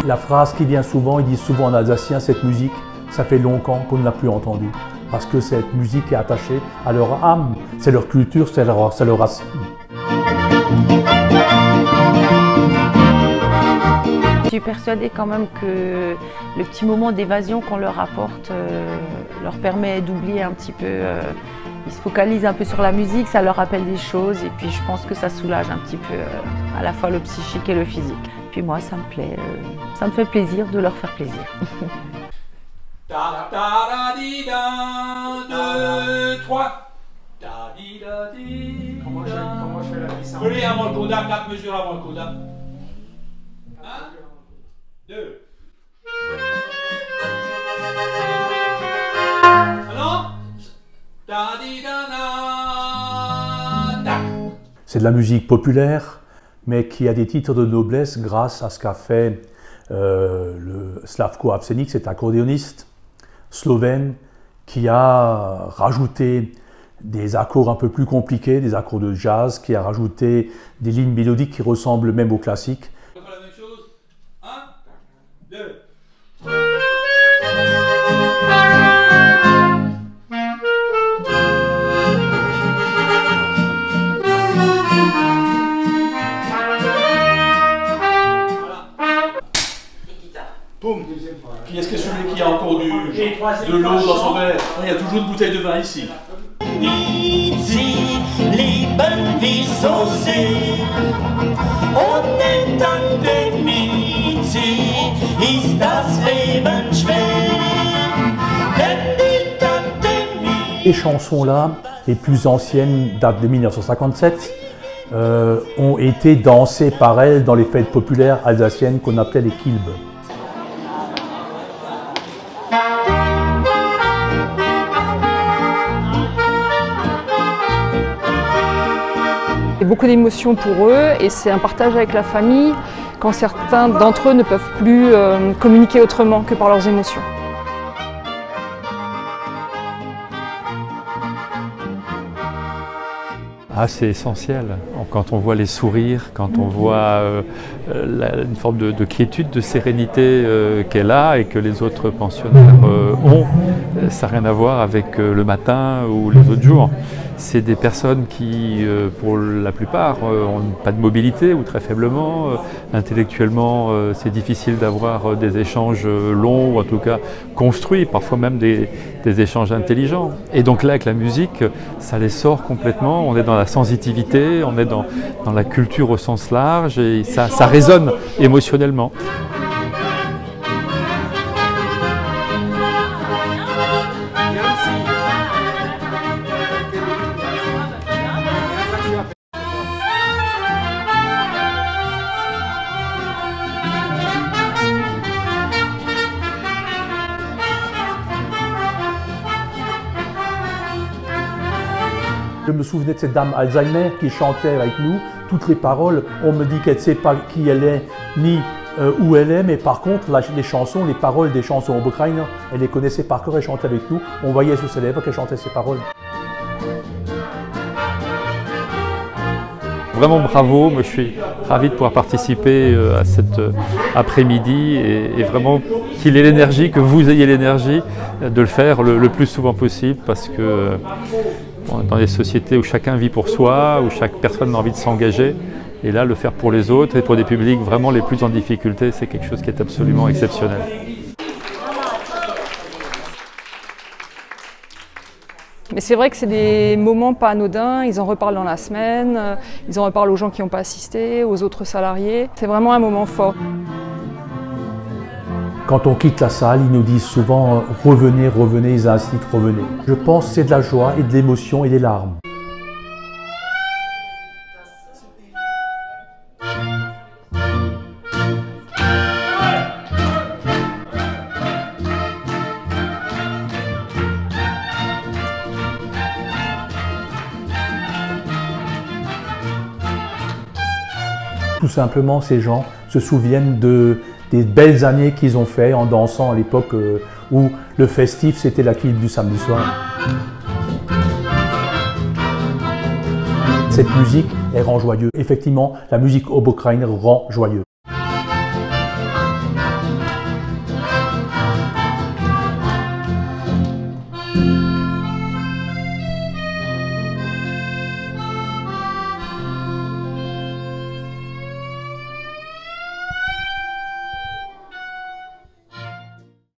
La phrase qui vient souvent, ils disent souvent en alsacien, cette musique, ça fait longtemps qu'on ne l'a plus entendue. Parce que cette musique est attachée à leur âme, c'est leur culture, c'est leur racine. Je suis persuadée quand même que le petit moment d'évasion qu'on leur apporte leur permet d'oublier un petit peu. Ils se focalisent un peu sur la musique, ça leur rappelle des choses et puis je pense que ça soulage un petit peu à la fois le psychique et le physique. Puis moi, ça me plaît, ça me fait plaisir de leur faire plaisir. 2, 3. Comment je fais la glissade? Venez avant le coda, 4 mesures avant le coda. 1, 2. Alors? C'est de la musique populaire, mais qui a des titres de noblesse grâce à ce qu'a fait le Slavko Avsenik, cet accordéoniste slovène, qui a rajouté des accords un peu plus compliqués, des accords de jazz, qui a rajouté des lignes mélodiques qui ressemblent même aux classiques. On va faire la même chose. 1, 2. Boum. Qui est-ce que celui qui a encore de l'eau dans son verre? Il y a toujours une bouteille de vin ici. Ces chansons-là, les plus anciennes, datent de 1957, ont été dansées par elle dans les fêtes populaires alsaciennes qu'on appelait les kilbes. Il y a beaucoup d'émotions pour eux et c'est un partage avec la famille quand certains d'entre eux ne peuvent plus communiquer autrement que par leurs émotions. Ah, c'est essentiel. Quand on voit les sourires, quand on voit une forme de quiétude, de sérénité qu'elle a et que les autres pensionnaires ont, ça n'a rien à voir avec le matin ou les autres jours. C'est des personnes qui, pour la plupart, n'ont pas de mobilité ou très faiblement. Intellectuellement, c'est difficile d'avoir des échanges longs ou en tout cas construits, parfois même des échanges intelligents. Et donc là, avec la musique, ça les sort complètement. On est dans la sensitivité, on est dans la culture au sens large et ça résonne émotionnellement. Je me souvenais de cette dame Alzheimer qui chantait avec nous, toutes les paroles, on me dit qu'elle ne sait pas qui elle est, ni où elle est, mais par contre, les chansons, les paroles des chansons Oberkreiner, elle les connaissait par cœur, elle chantait avec nous, on voyait sur ses lèvres qu'elle chantait ses paroles. Vraiment bravo, moi je suis ravi de pouvoir participer à cet après-midi et vraiment qu'il ait l'énergie, que vous ayez l'énergie de le faire le plus souvent possible parce que dans des sociétés où chacun vit pour soi, où chaque personne a envie de s'engager, et là le faire pour les autres et pour des publics vraiment les plus en difficulté, c'est quelque chose qui est absolument exceptionnel. Mais c'est vrai que c'est des moments pas anodins, ils en reparlent dans la semaine, ils en reparlent aux gens qui n'ont pas assisté, aux autres salariés. C'est vraiment un moment fort. Quand on quitte la salle, ils nous disent souvent « revenez, revenez », ils incitent « revenez ». Je pense que c'est de la joie et de l'émotion et des larmes. Tout simplement, ces gens se souviennent des belles années qu'ils ont fait en dansant à l'époque où le festif, c'était la kilbe du samedi soir. Cette musique, elle rend joyeux. Effectivement, la musique Oberkreiner rend joyeux.